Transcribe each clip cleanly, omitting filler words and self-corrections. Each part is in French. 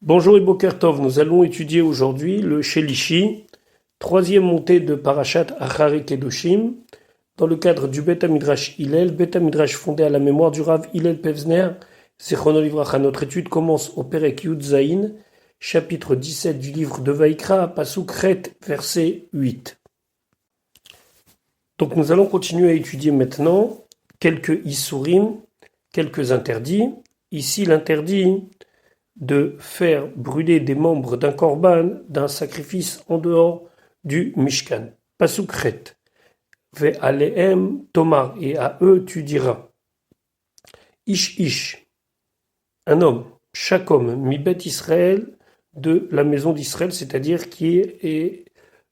Bonjour et Boker Tov, nous allons étudier aujourd'hui le Shelishi, troisième montée de Parashat Achare Kedoshim, dans le cadre du Bet Midrash Hillel, Bet Midrash fondé à la mémoire du Rav Hillel Pevzner, Zichrono Livracha. Notre étude commence au Perek Yud Zayin, chapitre 17 du livre de Vaïkra, Pasuk Chet, verset 8. Donc nous allons continuer à étudier maintenant quelques Isurim, quelques interdits. Ici l'interdit de faire brûler des membres d'un korban, d'un sacrifice en dehors du Mishkan. Pasuk Chet. Ve'alehem tomar, et à eux tu diras. Ish, un homme, chaque homme, mi-bet Israël, de la maison d'Israël, c'est-à-dire qui est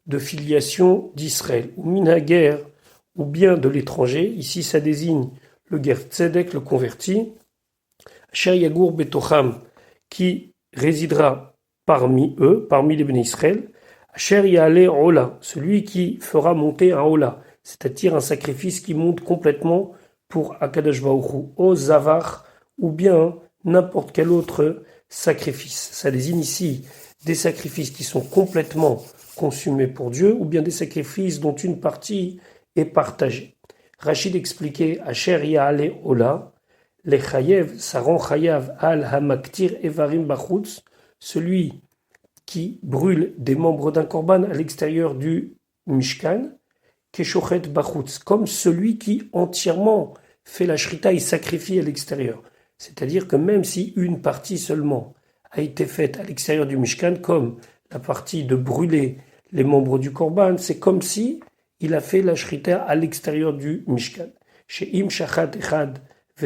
de filiation d'Israël, ou minaguer, ou bien de l'étranger. Ici ça désigne le ger tzedek, le converti. Asher yagur betocham, qui résidera parmi eux, parmi les bénis Israël. Asher ya'ale ola, celui qui fera monter un ola, c'est-à-dire un sacrifice qui monte complètement pour Akadosh Baruch Hu, au zavar, ou bien n'importe quel autre sacrifice. Ça désigne ici des sacrifices qui sont complètement consumés pour Dieu, ou bien des sacrifices dont une partie est partagée. Rachid expliquait Asher ya'ale ola, les chayev, ça rend chayav al hamaktir evarim bachutz, celui qui brûle des membres d'un korban à l'extérieur du mishkan, keshochet bachutz, comme celui qui entièrement fait la shrita et sacrifie à l'extérieur. C'est-à-dire que même si une partie seulement a été faite à l'extérieur du mishkan, comme la partie de brûler les membres du korban, c'est comme si il a fait la shrita à l'extérieur du mishkan. Chez im shachat echad que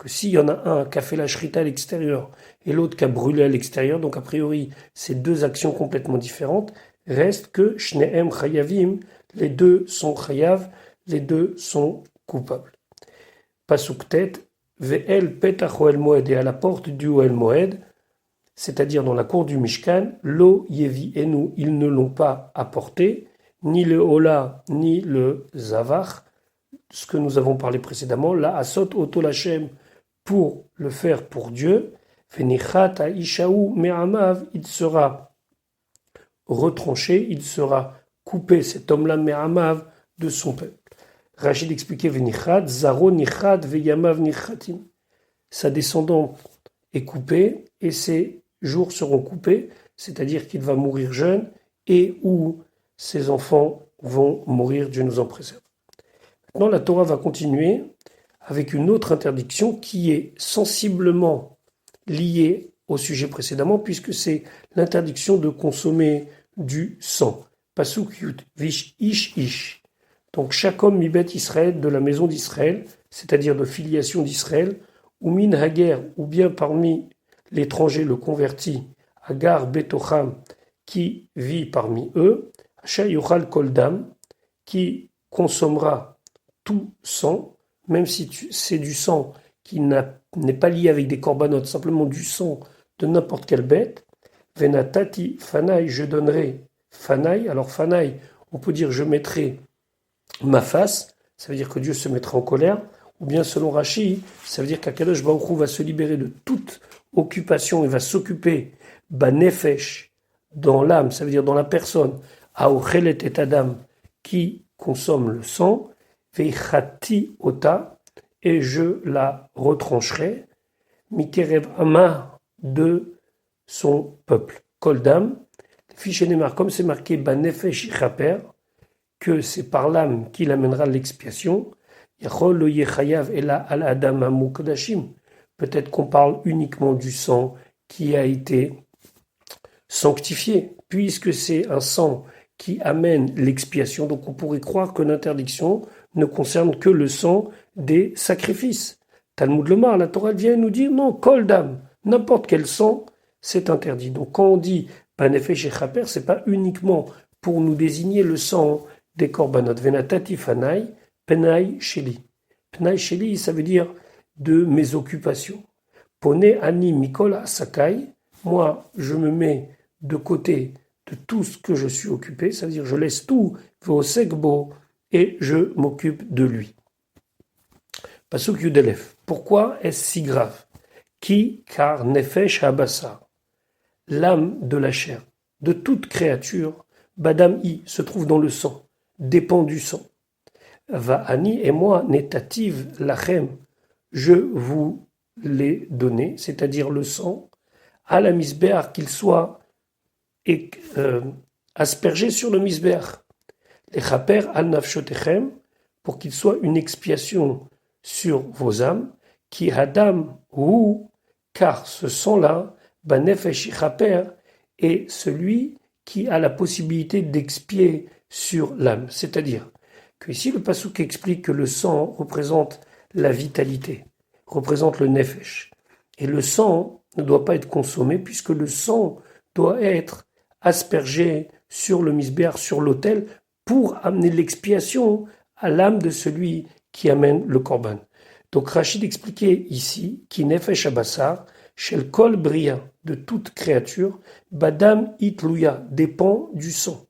s'il y en a un qui a fait la shrita à l'extérieur et l'autre qui a brûlé à l'extérieur, donc a priori c'est deux actions complètement différentes, reste que shneem chayavim, les deux sont chayav, les deux sont coupables. Pasuk tet, ve'el petach oel moed, et à la porte du oel moed, c'est-à-dire dans la cour du Mishkan, lo yevi enu, ils ne l'ont pas apporté, ni le ola, ni le zavach, ce que nous avons parlé précédemment, la asot oto lachem, pour le faire pour Dieu, fenichat aishaou me'amav, il sera retranché, il sera coupé, cet homme-là me'amav, de son peuple. Rachid expliquait venichat, zaro nichat veyamav nichatim. Sa descendante est coupée et ses jours seront coupés, c'est-à-dire qu'il va mourir jeune et où ses enfants vont mourir, Dieu nous en préserve. Maintenant, la Torah va continuer avec une autre interdiction qui est sensiblement liée au sujet précédemment, puisque c'est l'interdiction de consommer du sang. Pasuk yud, vish ish. Donc chaque homme mi bet Israël, de la maison d'Israël, c'est-à-dire de filiation d'Israël, ou min hager, ou bien parmi l'étranger, le converti, Hagar betocham, qui vit parmi eux, Asher yochal koldam, qui consommera tout sang, même si c'est du sang qui n'est pas lié avec des corbanotes, simplement du sang de n'importe quelle bête. Venatati fanai, je donnerai fanai. Alors fanai, on peut dire je mettrai ma face, ça veut dire que Dieu se mettra en colère, ou bien selon Rashi, ça veut dire qu'Akadosh Baruch Hu va se libérer de toute occupation et va s'occuper banefesh, dans l'âme, ça veut dire dans la personne, aochelet et adam, qui consomme le sang, veichati ota, et je la retrancherai, mikerev ama, de son peuple. Koldam, fichénémar, comme c'est marqué banefesh ichaper, que c'est par l'âme qu'il amènera l'expiation. Yachol lo yechayav ela al adam amukdashim. Peut-être qu'on parle uniquement du sang qui a été sanctifié, puisque c'est un sang qui amène l'expiation. Donc on pourrait croire que l'interdiction ne concerne que le sang des sacrifices. Talmud Lomar, la Torah vient nous dire non, kol dam, n'importe quel sang, c'est interdit. Donc quand on dit banefesh et chaper, c'est pas uniquement pour nous désigner le sang des korbanot. Venatati fanai, penai sheli. Penai sheli, ça veut dire de mes occupations. Pone ani mikol asakai, moi je me mets de côté de tout ce que je suis occupé, ça veut dire je laisse tout, vosegbo, et je m'occupe de lui. Pasuk Yudelef. Pourquoi est-ce si grave? Qui, car nefesh habassa, l'âme de la chair, de toute créature, badam i, se trouve dans le sang, dépend du sang. Va ani et moi, netativ lachem, je vous l'ai donné, c'est-à-dire le sang, à la misbéach, qu'il soit aspergé sur le misbéach. Les chaper al nafshotechem, pour qu'il soit une expiation sur vos âmes, qui hadam ou, car ce sang-là, banefesh chaper, est celui qui a la possibilité d'expier sur l'âme. C'est-à-dire que ici le passouk explique que le sang représente la vitalité, représente le nefesh. Et le sang ne doit pas être consommé puisque le sang doit être aspergé sur le misbéach, sur l'autel, pour amener l'expiation à l'âme de celui qui amène le korban. Donc Rachid expliquait ici, qui nefesh abassar, shel kol bria, de toute créature, badam itluya, dépend du sang.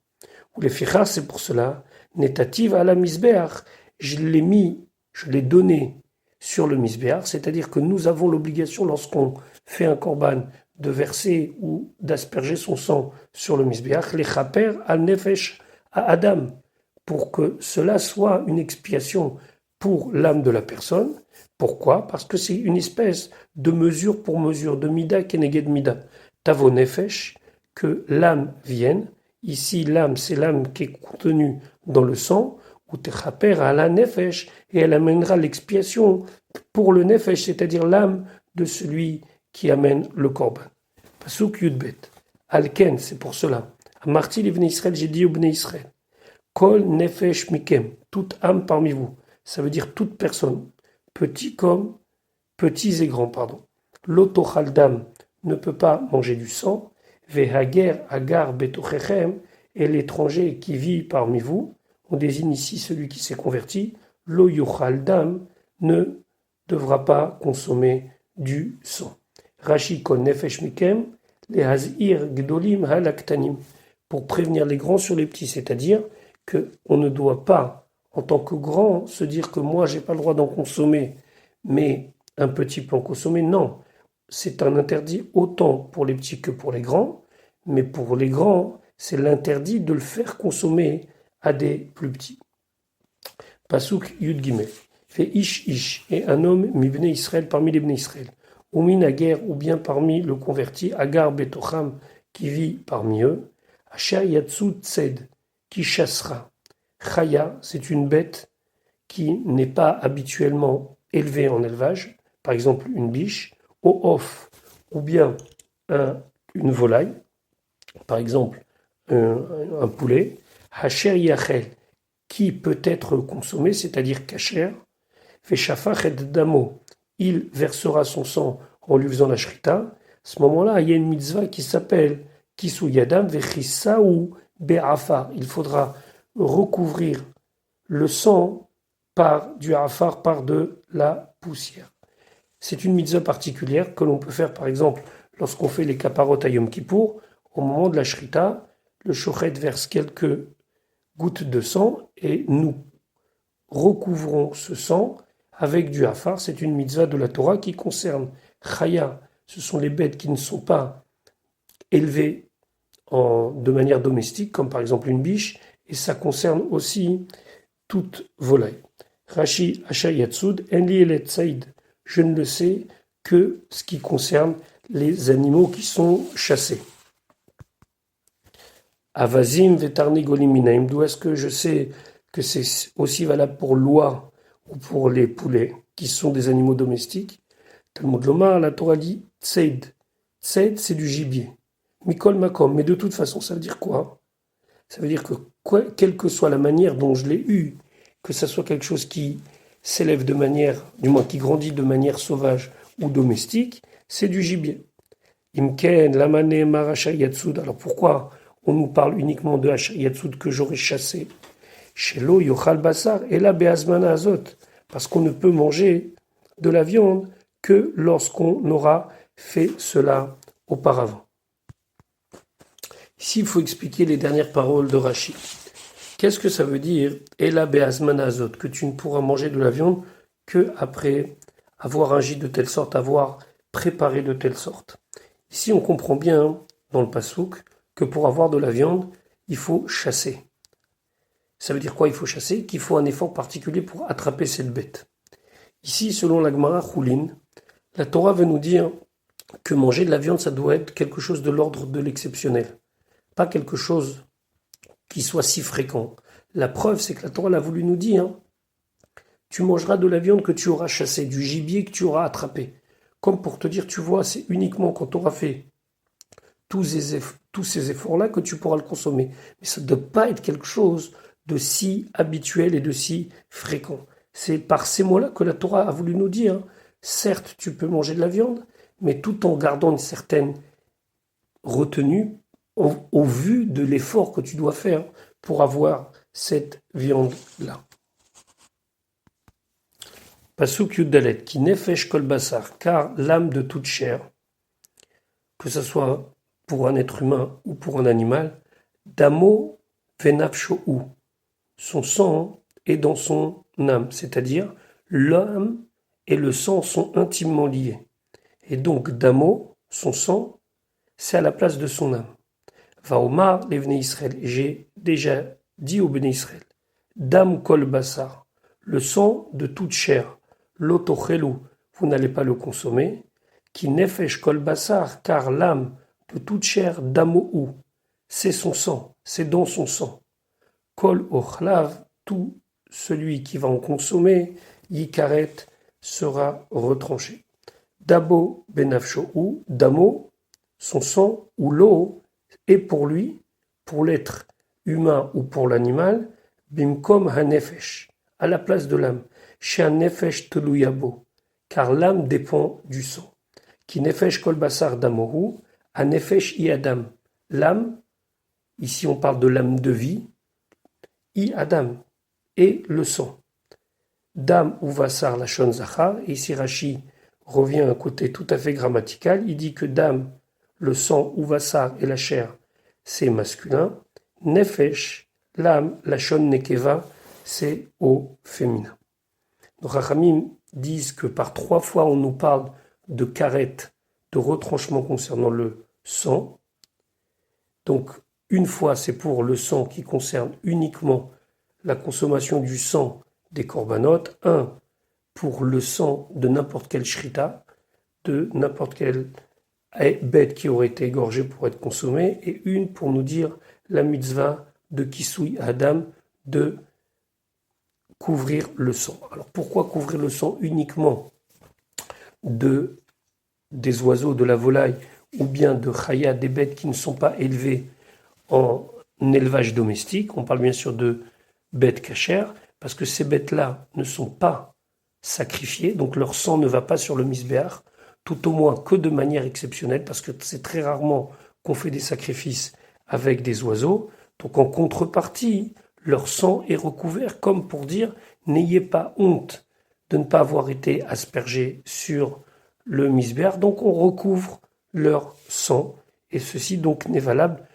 Ou les fichas, c'est pour cela, netativ à la misbéach, je l'ai donné sur le misbéach, c'est-à-dire que nous avons l'obligation, lorsqu'on fait un korban, de verser ou d'asperger son sang sur le misbéach, les chaper al nefesh à Adam, pour que cela soit une expiation pour l'âme de la personne. Pourquoi? Parce que c'est une espèce de mesure pour mesure, de mida keneged mida. Tavo nefesh, que l'âme vienne. Ici, l'âme, c'est l'âme qui est contenue dans le sang, ou techaper à la nefesh, et elle amènera l'expiation pour le nefesh, c'est-à-dire l'âme de celui qui amène le korban. Pasuk yudbet. Alken, c'est pour cela. Amarti les Bnei Israël, j'ai dit aux Bnei Israël. Kol nefesh mikem, toute âme parmi vous. Ça veut dire toute personne. Petits et grands, pardon. L'otochaldam ne peut pas manger du sang. Vehager agar betochechem, et l'étranger qui vit parmi vous. On désigne ici celui qui s'est converti. Lo yochaldam ne devra pas consommer du sang. Rashi kol nefesh mikem, les hazir gdolim halaktanim, pour prévenir les grands sur les petits, c'est-à-dire qu'on ne doit pas, en tant que grand, se dire que moi j'ai pas le droit d'en consommer, mais un petit peut en consommer. Non, c'est un interdit autant pour les petits que pour les grands, mais pour les grands, c'est l'interdit de le faire consommer à des plus petits. Pasuk Yud Gimel. Fait ish, et un homme mi-bnei Israël parmi les bnei Israël. Ou minaguer, ou bien parmi le converti, agar betocham, qui vit parmi eux. Asher yatsu tsed, qui chassera. Chaya, c'est une bête qui n'est pas habituellement élevée en élevage, par exemple une biche, off, ou bien une volaille, par exemple un poulet, hacher yachel, qui peut être consommé, c'est-à-dire kasher, fait shafach et damo, il versera son sang en lui faisant la shrita. À ce moment-là, il y a une mitzvah qui s'appelle kisu yadam vechisaou be'afar. Il faudra recouvrir le sang par du afar, par de la poussière. C'est une mitzvah particulière que l'on peut faire par exemple lorsqu'on fait les kaparot à Yom Kippour. Au moment de la shrita, le shochet verse quelques gouttes de sang et nous recouvrons ce sang avec du afar. C'est une mitzvah de la Torah qui concerne chaya. Ce sont les bêtes qui ne sont pas élevées de manière domestique, comme par exemple une biche, et ça concerne aussi toute volaille. Rashi Asha Yatsud, Enli Elet Saïd, je ne le sais que ce qui concerne les animaux qui sont chassés. Avazim Vetarni Goliminaim, d'où est-ce que je sais que c'est aussi valable pour l'oie ou pour les poulets, qui sont des animaux domestiques? Talmud Lomar, la Torah dit Tseid. Tseid, c'est du gibier. Mikol Makom, mais de toute façon, ça veut dire quoi? Ça veut dire que quelle que soit la manière dont je l'ai eu, que ça soit quelque chose qui s'élève de manière, du moins qui grandit de manière sauvage ou domestique, c'est du gibier. Imken, Lamane, Maracha Yatsud. Alors pourquoi on nous parle uniquement de Hacha Yatsud que j'aurais chassé? Shelo Yochal Basar et la Beazmana Azot. Parce qu'on ne peut manger de la viande que lorsqu'on aura fait cela auparavant. Ici, il faut expliquer les dernières paroles de Rashi. Qu'est-ce que ça veut dire Ela be'azman azot, que tu ne pourras manger de la viande que après avoir agi de telle sorte, avoir préparé de telle sorte. Ici, on comprend bien dans le pasouk que pour avoir de la viande, il faut chasser. Ça veut dire quoi? Il faut chasser, qu'il faut un effort particulier pour attraper cette bête. Ici, selon la Gemara Choulin, la Torah veut nous dire que manger de la viande, ça doit être quelque chose de l'ordre de l'exceptionnel, pas quelque chose qui soit si fréquent. La preuve, c'est que la Torah l'a voulu nous dire, tu mangeras de la viande que tu auras chassée, du gibier que tu auras attrapé. Comme pour te dire, tu vois, c'est uniquement quand tu auras fait tous ces efforts-là que tu pourras le consommer. Mais ça ne doit pas être quelque chose de si habituel et de si fréquent. C'est par ces mots-là que la Torah a voulu nous dire, certes, tu peux manger de la viande, mais tout en gardant une certaine retenue au vu de l'effort que tu dois faire pour avoir cette viande-là. Pasuk Yuddalet, qui nefesh kol basar, car l'âme de toute chair, que ce soit pour un être humain ou pour un animal, damo venafsho'u, son sang est dans son âme, c'est-à-dire l'âme et le sang sont intimement liés. Et donc damo, son sang, c'est à la place de son âme. Vaomar, les Bnei Israël, j'ai déjà dit aux Bnei Israël, dam kol basar, le sang de toute chair, l'otochelu, vous n'allez pas le consommer, qui nefesh kol basar, car l'âme de toute chair, damohu, c'est son sang, c'est dans son sang. Kol ochlav, tout celui qui va en consommer, yikaret, sera retranché. Dabo benafshohu, damo, son sang, ou l'eau, est pour lui, pour l'être humain ou pour l'animal, bimkom hanefesh, à la place de l'âme, chez un nefesh teluyabo, car l'âme dépend du sang. Qui nefesh kol basar damohu, hanefesh i adam, l'âme, ici on parle de l'âme de vie, i adam, et le sang. Dam ou vasar la shon zachar, et ici Rashi revient à un côté tout à fait grammatical, il dit que dam, le sang ou vasar et la chair, c'est masculin. Nefesh, l'âme, la shon nekeva, c'est au féminin. Donc Rachamim disent que par 3 fois on nous parle de karet, de retranchement concernant le sang. Donc une fois c'est pour le sang qui concerne uniquement la consommation du sang des corbanotes. Un pour le sang de n'importe quelle shrita, de n'importe quelle bête qui aurait été égorgée pour être consommée, et une pour nous dire la mitzvah de Kisui Adam, de couvrir le sang. Alors pourquoi couvrir le sang uniquement des oiseaux, de la volaille, ou bien de chaya, des bêtes qui ne sont pas élevées en élevage domestique? On parle bien sûr de bêtes cachères, parce que ces bêtes-là ne sont pas sacrifiées, donc leur sang ne va pas sur le misbéach, tout au moins que de manière exceptionnelle, parce que c'est très rarement qu'on fait des sacrifices avec des oiseaux. Donc en contrepartie, leur sang est recouvert, comme pour dire, n'ayez pas honte de ne pas avoir été aspergé sur le misbéach, donc on recouvre leur sang, et ceci donc n'est valable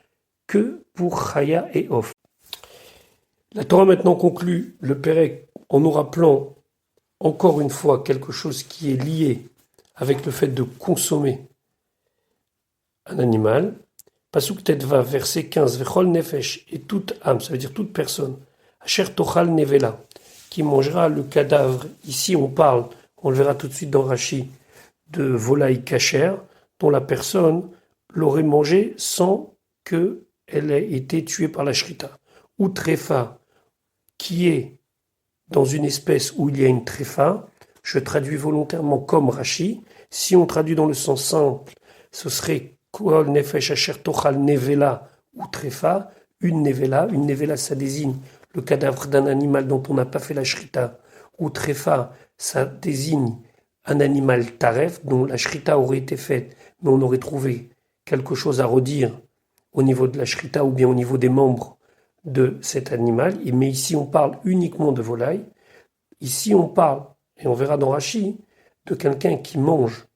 que pour Chaya et Off. La Torah maintenant conclut le Pérec en nous rappelant encore une fois quelque chose qui est lié avec le fait de consommer un animal. Pasuk Tetva, verset 15, Vechol nefesh, et toute âme, ça veut dire toute personne, Asher tochal nevela, qui mangera le cadavre. Ici on parle, on le verra tout de suite dans Rashi, de volaille cachère, dont la personne l'aurait mangé sans qu'elle ait été tuée par la shrita. Ou tréfa, qui est dans une espèce où il y a une tréfa, je traduis volontairement comme Rashi. Si on traduit dans le sens simple, ce serait Kol nefesh asher tochal nevela ou tréfa, une nevela. Une nevela, ça désigne le cadavre d'un animal dont on n'a pas fait la shrita. Ou tréfa, ça désigne un animal taref dont la shrita aurait été faite, mais on aurait trouvé quelque chose à redire au niveau de la shrita ou bien au niveau des membres de cet animal. Mais ici, on parle uniquement de volaille. Ici, on parle, et on verra dans Rashi, de quelqu'un qui mange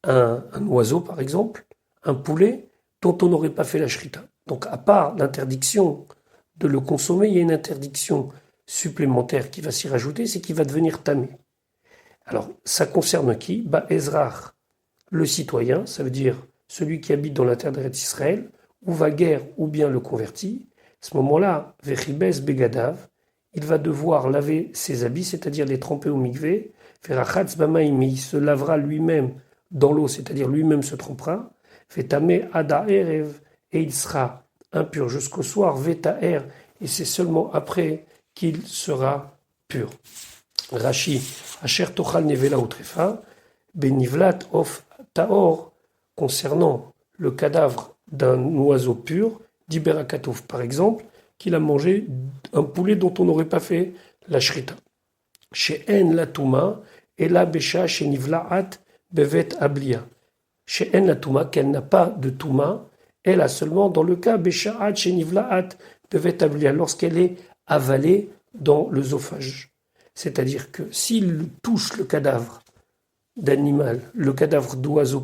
un oiseau, par exemple, un poulet, dont on n'aurait pas fait la shrita. Donc, à part l'interdiction de le consommer, il y a une interdiction supplémentaire qui va s'y rajouter, c'est qu'il va devenir tamé. Alors, ça concerne qui? Ezrach, le citoyen, ça veut dire celui qui habite dans la terre d'Israël, ou va guerre, ou bien le converti. À ce moment-là, Vechibes Begadav, il va devoir laver ses habits, c'est-à-dire les tremper au mikvé, faire achatz bamaim, il se lavera lui-même dans l'eau, c'est-à-dire lui-même se trempera, Vetame ada erev, et il sera impur jusqu'au soir, Vetaer, et c'est seulement après qu'il sera pur. Rashi, Asher Tochal Nevela Utrefa, Benivlat of Taor, concernant le cadavre d'un oiseau pur, d'Iberakatov par exemple, qu'il a mangé un poulet dont on n'aurait pas fait la shrita. Chez En la Touma, et la Besha chez Nivlaat Bevet Ablia. Chez En la Touma, qu'elle n'a pas de Touma, elle a seulement dans le cas Beshaat chez Nivlaat Bevet Ablia, lorsqu'elle est avalée dans l'œsophage. C'est-à-dire que s'il touche le cadavre d'animal, le cadavre d'oiseau,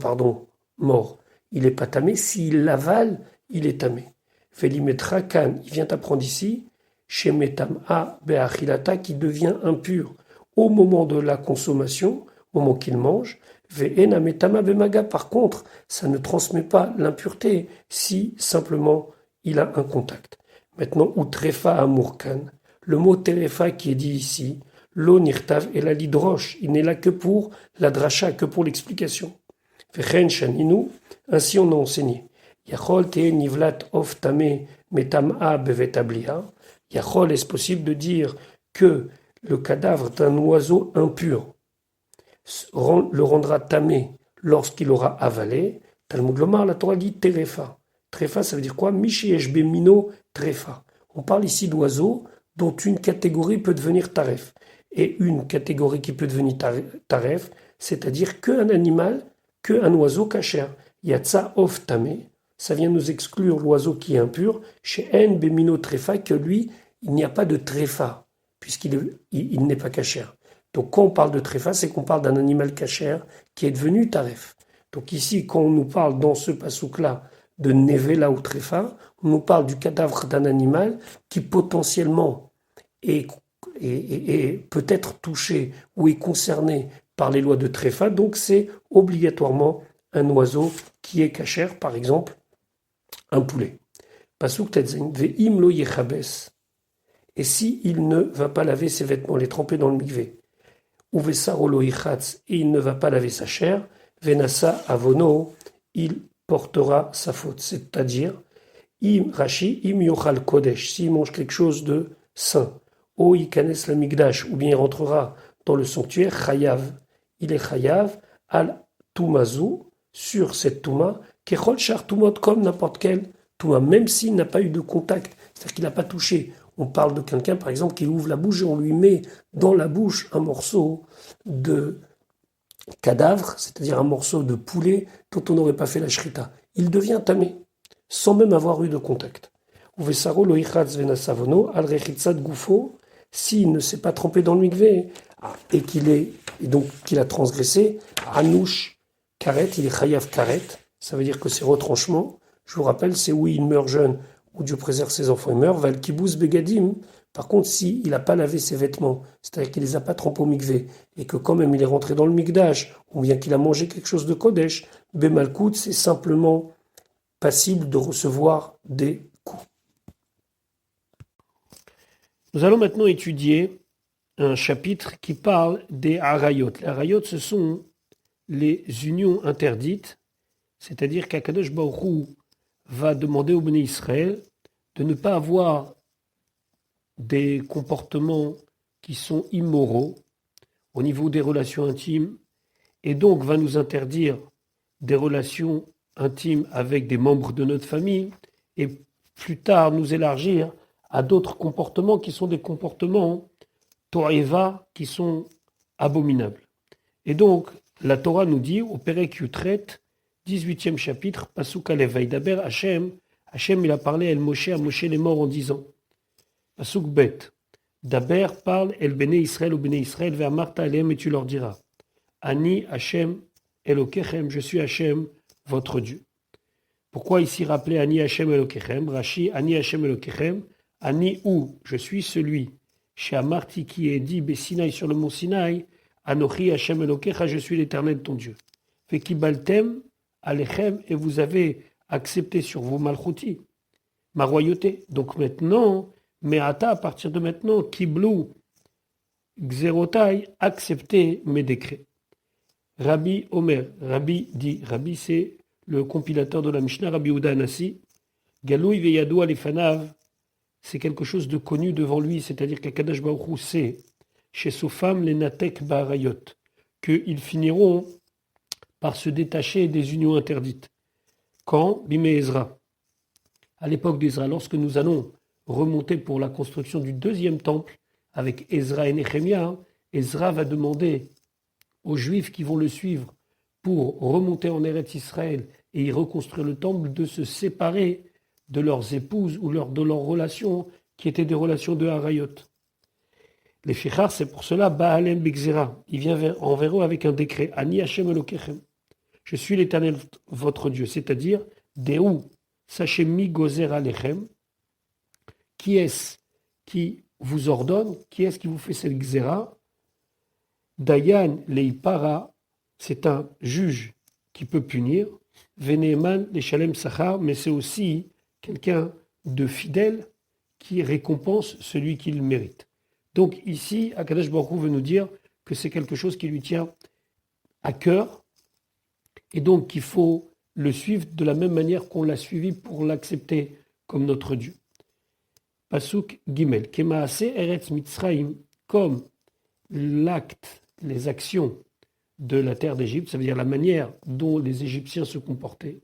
mort, il n'est pas tamé. S'il l'avale, il est tamé. Velimetra kan, il vient apprendre ici, chez Metam'a Be'achilata, qui devient impur au moment de la consommation, au moment qu'il mange. Ve'ena Metama Bemaga, par contre, ça ne transmet pas l'impureté si simplement il a un contact. Maintenant, Utrefa Amurkan, le mot Terefa qui est dit ici, Lo nirtav et la lidroche, il n'est là que pour la dracha, que pour l'explication. Vechen shaninu, ainsi on a enseigné. Yachol te nivlat of tame metam'a bevetablia. Yachol, est-ce possible de dire que le cadavre d'un oiseau impur le rendra tamé lorsqu'il aura avalé? Talmud Lomar, la Torah dit terefa. Trefa, ça veut dire quoi? Mishi eshbe mino trefa. On parle ici d'oiseaux dont une catégorie peut devenir taref. Et une catégorie qui peut devenir taref, c'est-à-dire qu'un animal, qu'un oiseau kasher. Yatsa of tamé, ça vient nous exclure l'oiseau qui est impur. Chez En bemino trefa, que lui, il n'y a pas de trefa, puisqu'il n'est pas kasher. Donc quand on parle de trefa, c'est qu'on parle d'un animal kasher qui est devenu taref. Donc ici, quand on nous parle dans ce pasouk-là de nevela ou trefa, on nous parle du cadavre d'un animal qui potentiellement est peut-être touché ou est concerné par les lois de Trefa, donc c'est obligatoirement un oiseau qui est cachère, par exemple un poulet. Pasuk Tetzain, ve'im lo yechabes, et si il ne va pas laver ses vêtements, les tremper dans le mikvé, ou vesaro lo yichatz, et il ne va pas laver sa chair, venasa avono, il portera sa faute, c'est-à-dire im rashi im yochal kodesh, s'il mange quelque chose de saint, O ikanes la migdash, ou bien il rentrera dans le sanctuaire, chayav. Il est chayav al tumazu, sur cette touma, kechol shar tumot, comme n'importe quel touma, même s'il n'a pas eu de contact, c'est-à-dire qu'il n'a pas touché. On parle de quelqu'un, par exemple, qui ouvre la bouche et on lui met dans la bouche un morceau de cadavre, c'est-à-dire un morceau de poulet dont on n'aurait pas fait la shrita. Il devient tamé, sans même avoir eu de contact. Uvesaro lo ichatz venasavono al rechitzat gufo, s'il ne s'est pas trempé dans le mikvé et qu'il a transgressé, anouch karet, il est chayav karet, ça veut dire que c'est retranchement. Je vous rappelle, c'est où il meurt jeune, où Dieu préserve ses enfants, il meurt. Val kibous begadim. Par contre, s'il n'a pas lavé ses vêtements, c'est-à-dire qu'il les a pas trempés au mikvé, et que quand même il est rentré dans le mikdash, ou bien qu'il a mangé quelque chose de kodesh, bemalkout, c'est simplement passible de recevoir des coups. Nous allons maintenant étudier un chapitre qui parle des harayot. Les harayot, ce sont les unions interdites, c'est-à-dire qu'Akadosh Baruch Hu va demander au Béné Israël de ne pas avoir des comportements qui sont immoraux au niveau des relations intimes, et donc va nous interdire des relations intimes avec des membres de notre famille, et plus tard nous élargir à d'autres comportements qui sont des comportements to'eva, qui sont abominables. Et donc, la Torah nous dit, au Perek Yutret, 18e chapitre, Pasuk Aleph, Vaidaber Hashem, il a parlé à Moshe les morts en disant, Pasuk Bet, Daber parle El Bene Israël au Bene Israël, vers Martha Alem, et tu leur diras, Ani Hashem Elokechem, je suis Hashem, votre Dieu. Pourquoi ici rappeler Ani Hashem Elokechem, Rashi, Ani Hashem Elokechem, Ani ou, je suis celui, chez Amarti qui est dit Bessinaï sur le mont Sinaï, Anochi Hashem Elokecha, je suis l'Éternel ton Dieu. Vekibaltem alechem, et vous avez accepté sur vous malchouti, ma royauté. Donc maintenant, me'ata, à partir de maintenant, kiblou, xerotai, acceptez mes décrets. Rabbi Omer, Rabbi dit, Rabbi c'est le compilateur de la Mishnah, Rabbi Yehuda Anassi, Galoui veyadou alifanav, c'est quelque chose de connu devant lui, c'est-à-dire qu'Akadosh Baruch Hu sait, chez Sofam les natek ba'arayot, qu'ils finiront par se détacher des unions interdites. Quand Bimé Ezra, à l'époque d'Ezra, lorsque nous allons remonter pour la construction du deuxième temple avec Ezra et Néhémia, Ezra va demander aux Juifs qui vont le suivre pour remonter en Eretz Israël et y reconstruire le temple de se séparer de leurs épouses ou de leurs relations qui étaient des relations de Harayot. Les Fichar, c'est pour cela, Baalem Bixera, il vient envers eux avec un décret, Ani Hashem Elokechem, je suis l'Éternel votre Dieu, c'est-à-dire, Dehu, sachez mi gozer alechem, qui est-ce qui vous ordonne, qui est-ce qui vous fait cette Xera? Dayan leipara, c'est un juge qui peut punir, Veneeman le Shalem Sachar, mais c'est aussi quelqu'un de fidèle qui récompense celui qui le mérite. Donc ici, Akadosh Baruch Hu veut nous dire que c'est quelque chose qui lui tient à cœur et donc qu'il faut le suivre de la même manière qu'on l'a suivi pour l'accepter comme notre Dieu. Pasuk Gimel, Kemaase Eretz Mitzrayim, comme l'acte, les actions de la terre d'Égypte, ça veut dire la manière dont les Égyptiens se comportaient.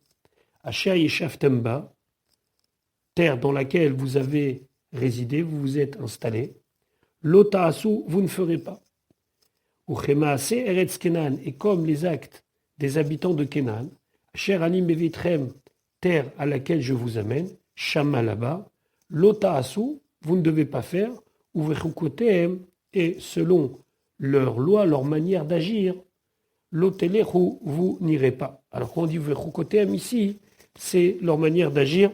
Asher Yeshaftemba, terre dans laquelle vous avez résidé, vous vous êtes installé. Lotaasu, vous ne ferez pas. Uchemaase Eretz Kenan, et comme les actes des habitants de Kenan, Asher Ani Mevitrem, terre à laquelle je vous amène, Shama là-bas, Lotaasu, vous ne devez pas faire, Uvechukotem, et selon leur loi, leur manière d'agir, Lotelechu, vous n'irez pas. Alors quand on dit Uvechukotem ici, c'est leur manière d'agir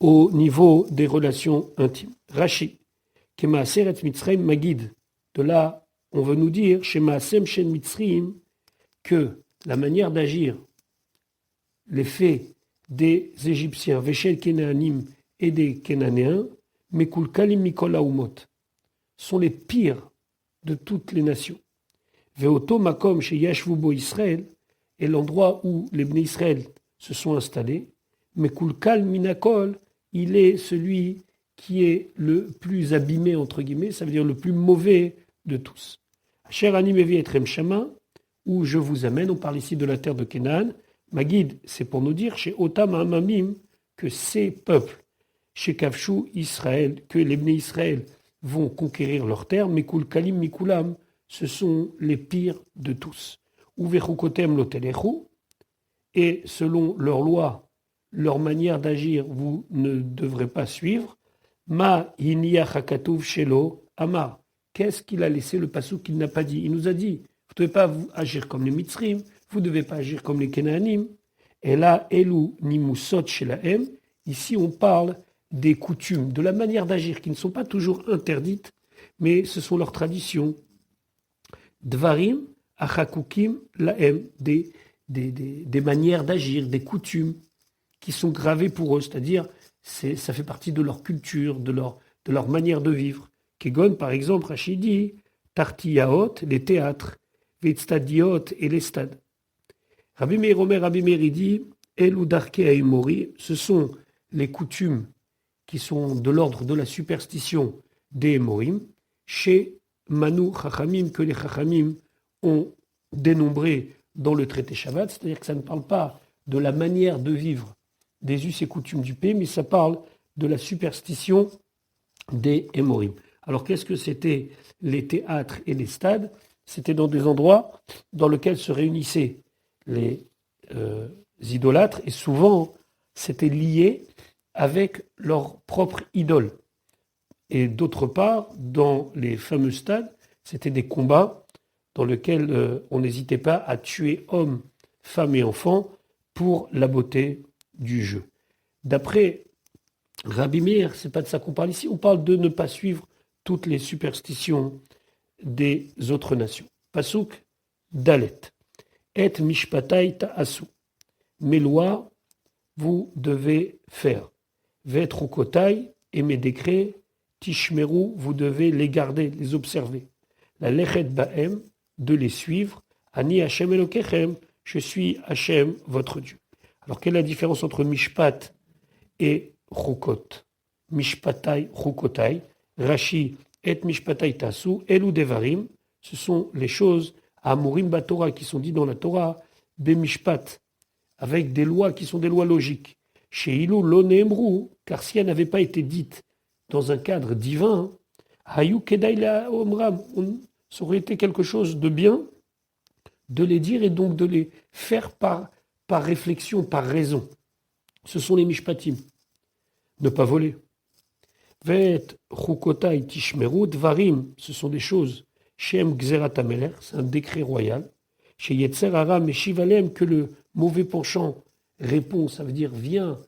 au niveau des relations intimes. Rashi, Kema Seret Mitzrayim Magid, de là, on veut nous dire, chez Maasem Shen Mitzrayim, que la manière d'agir, les faits des Égyptiens, Veshel Kenanim et des Kenanéens, Mekul Kalim Mikol Haumot, sont les pires de toutes les nations. Veoto Makom chez Yashvubo Israël, est l'endroit où les Bnei Israël se sont installés, Mekul Kal Minakol, il est celui qui est le plus abîmé, entre guillemets, ça veut dire le plus mauvais de tous. Asher Ani Mevi Etrem Shama, où je vous amène, on parle ici de la terre de Canaan. Magid, c'est pour nous dire, chez Otam Hamamim, que ces peuples, chez Kavchou Israël, que les Bnei Israël vont conquérir leur terre, Mekul Kalim Mikulam, ce sont les pires de tous. Uvechukotem Lotelechu, et selon leur loi, leur manière d'agir, vous ne devrez pas suivre. Ma Hinia Hakatuv Shelo Amar. Qu'est-ce qu'il a laissé le passou qu'il n'a pas dit? Il nous a dit, vous ne devez pas agir comme les Mitzrim, vous ne devez pas agir comme les Kenanim. Et là, Elu Nimusot Shelahem, ici on parle des coutumes, de la manière d'agir qui ne sont pas toujours interdites, mais ce sont leurs traditions. Dvarim, Achakukim, Lahem, des manières d'agir, des coutumes qui sont gravées pour eux, c'est-à-dire ça fait partie de leur culture, de leur manière de vivre. Kegon, par exemple, Rachidi, Tartiyaot, les théâtres, Vetstadiot et les stades. Rabbi Meir Omer, Rabbi Meir dit, El Udarke Aimori, ce sont les coutumes qui sont de l'ordre de la superstition des Emorim, chez Manu Chachamim, que les Chachamim ont dénombré dans le traité Shabbat, c'est-à-dire que ça ne parle pas de la manière de vivre des us et coutumes du pays, mais ça parle de la superstition des Emorim. Alors qu'est-ce que c'était les théâtres et les stades? C'était dans des endroits dans lesquels se réunissaient les idolâtres, et souvent c'était lié avec leur propre idole. Et d'autre part, dans les fameux stades, c'était des combats dans lesquels on n'hésitait pas à tuer hommes, femmes et enfants pour la beauté du jeu. D'après Rabbi Meir, c'est pas de ça qu'on parle ici, on parle de ne pas suivre toutes les superstitions des autres nations. Pasuk Dalet. Et mishpatai ta'asu. Mes lois, vous devez faire. Vet rukotai, et mes décrets, tishmeru, vous devez les garder, les observer. La lechet ba'em, de les suivre. Ani Hashem Elokechem, je suis Hashem, votre Dieu. Alors, quelle est la différence entre mishpat et chukot? Mishpatai, chukotai, Rashi et mishpatai tasu, elu devarim, ce sont les choses amurim batorah qui sont dites dans la Torah, bemishpat, avec des lois qui sont des lois logiques. Chez Ilou lonemru, car si elles n'avaient pas été dites dans un cadre divin, hayu kedai la omram, ça aurait été quelque chose de bien de les dire et donc de les faire par réflexion, par raison. Ce sont les mishpatim. Ne pas voler. Vet chukotai tishmeru dvarim, ce sont des choses. Shem gzerat ameler, c'est un décret royal. Chez Yetzer Hara meshivalem, que le mauvais penchant répond, ça veut dire vient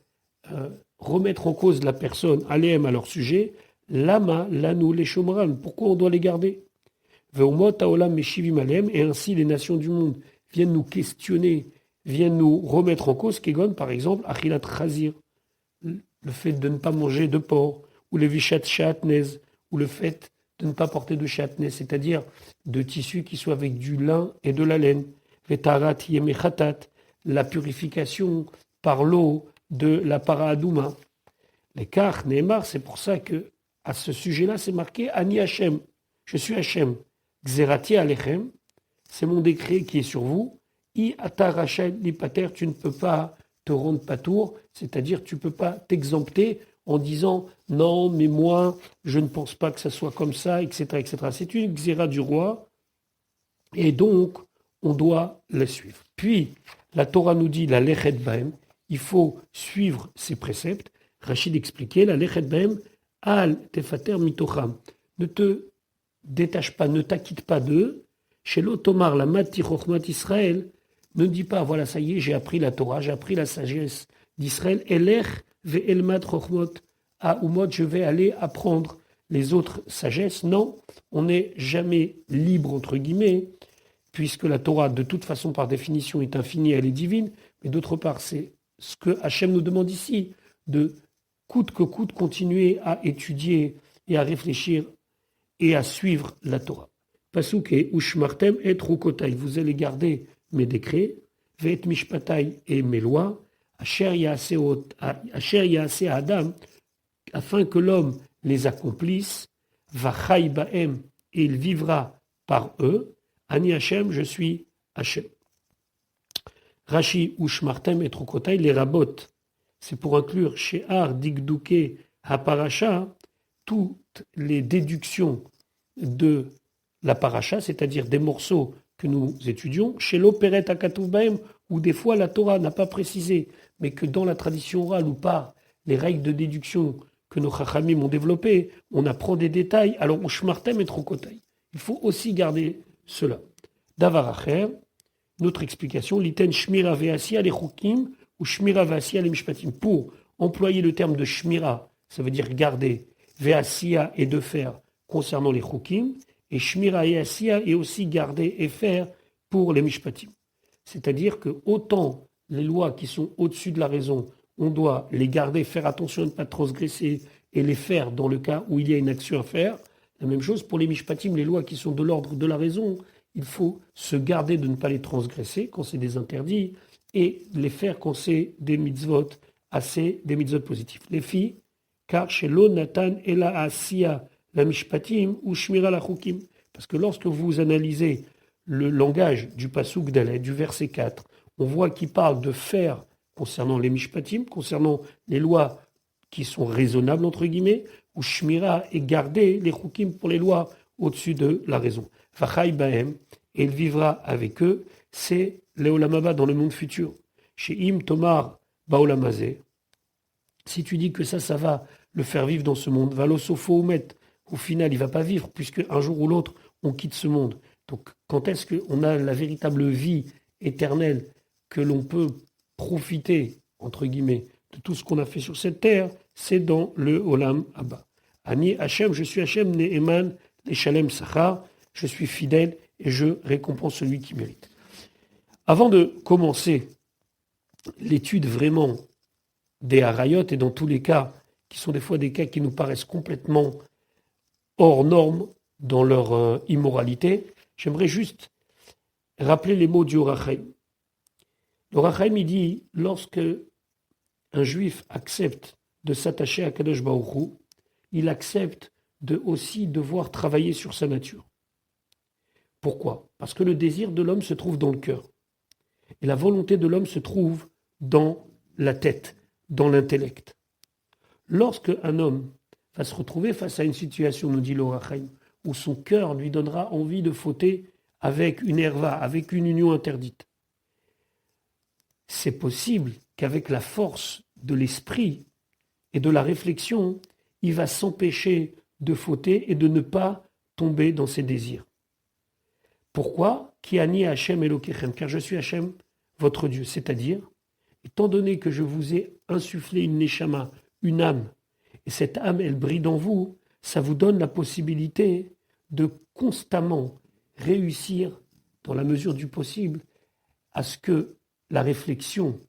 remettre en cause la personne, alem à leur sujet. Lama, lanou, les shomran, pourquoi on doit les garder? Veumot haolam meshivim alem, et ainsi les nations du monde viennent nous questionner, viennent nous remettre en cause. Kegon, par exemple, achilat chazir, le fait de ne pas manger de porc, ou le vishat shatnez, ou le fait de ne pas porter de shatnez, c'est-à-dire de tissu qui soit avec du lin et de la laine. Vetarat yemechatat, la purification par l'eau de la paradouma. Les kach, Nehemar, c'est pour ça que à ce sujet-là, c'est marqué Ani Hashem, je suis Hashem. Xerati alechem, c'est mon décret qui est sur vous. I atar rachel lipater, tu ne peux pas te rendre patour, c'est-à-dire tu ne peux pas t'exempter en disant non, mais moi, je ne pense pas que ça soit comme ça, etc. etc. C'est une xéra du roi, et donc on doit la suivre. Puis, la Torah nous dit la lechet bahem, il faut suivre ses préceptes. Rachid expliquait la lechet bahem, al tefater mitocham, ne te détache pas, ne t'acquitte pas d'eux. Chez l'Otomar, la mati chokhmat Israël, ne dis pas, voilà, ça y est, j'ai appris la Torah, j'ai appris la sagesse d'Israël. Elech ve'elmat chokhmot ha'umot, je vais aller apprendre les autres sagesses. Non, on n'est jamais libre, entre guillemets, puisque la Torah, de toute façon, par définition, est infinie, elle est divine. Mais d'autre part, c'est ce que Hachem nous demande ici, de coûte que coûte continuer à étudier et à réfléchir et à suivre la Torah. Pasuk et ushmartem et rukotai, vous allez garder mes décrets, ve'et mishpatai et mes lois, asher yaase adam, afin que l'homme les accomplisse, vachai baem, et il vivra par eux, ani Hashem, je suis Hashem. Rashi ushmartem et rukotai, les rabot, c'est pour inclure she'ar digduke haparacha, toutes les déductions de la paracha, c'est-à-dire des morceaux que nous étudions, chez l'opéret à Katoubaem, où des fois la Torah n'a pas précisé, mais que dans la tradition orale ou par les règles de déduction que nos chachamim ont développées, on apprend des détails, alors ushmartem et trokotai. Il faut aussi garder cela. Davaracher, notre explication, liten shmira ve'asia les chukim ou shmira ve'asia les mishpatim. Pour employer le terme de shmira, ça veut dire garder, ve'asia et de faire concernant les chukim, et shmira et asia et aussi garder et faire pour les mishpatim. C'est-à-dire que autant les lois qui sont au-dessus de la raison, on doit les garder, faire attention à ne pas transgresser et les faire dans le cas où il y a une action à faire. La même chose pour les mishpatim, les lois qui sont de l'ordre de la raison, il faut se garder de ne pas les transgresser quand c'est des interdits et les faire quand c'est des mitzvot, des mitzvot positifs. Les filles, car chez lo Nathan et la asia la mishpatim ou shmira la chukim. Parce que lorsque vous analysez le langage du pasuk d'Aleh, du verset 4, on voit qu'il parle de faire concernant les mishpatim, concernant les lois qui sont raisonnables, entre guillemets, ou shmira et garder les chukim pour les lois au-dessus de la raison. Vachai bahem, et il vivra avec eux, c'est l'Eolamaba dans le monde futur. Chez Im Tomar Baolamazé, si tu dis que ça va le faire vivre dans ce monde, Valosopho Oumet, au final, il ne va pas vivre, puisque un jour ou l'autre, on quitte ce monde. Donc, quand est-ce qu'on a la véritable vie éternelle, que l'on peut profiter, entre guillemets, de tout ce qu'on a fait sur cette terre, c'est dans le Olam Abba. Ani Hachem, je suis Hachem, Ne'eman, Leshalem Sachar, je suis fidèle et je récompense celui qui mérite. Avant de commencer l'étude vraiment des harayot, et dans tous les cas, qui sont des fois des cas qui nous paraissent complètement hors normes dans leur immoralité, j'aimerais juste rappeler les mots du Or HaChaim. Le Or HaChaim, il dit, lorsque un juif accepte de s'attacher à Kadosh Baruch Hu, il accepte de aussi devoir travailler sur sa nature. Pourquoi ? Parce que le désir de l'homme se trouve dans le cœur. Et la volonté de l'homme se trouve dans la tête, dans l'intellect. Lorsque un homme va se retrouver face à une situation, nous dit le Or HaChaim, où son cœur lui donnera envie de fauter avec une herva, avec une union interdite, c'est possible qu'avec la force de l'esprit et de la réflexion, il va s'empêcher de fauter et de ne pas tomber dans ses désirs. Pourquoi ? Ki ani Hashem Elokechem, car je suis Hashem, votre Dieu. C'est-à-dire, étant donné que je vous ai insufflé une neshama, une âme, et cette âme, elle brille en vous, ça vous donne la possibilité de constamment réussir, dans la mesure du possible, à ce que la réflexion,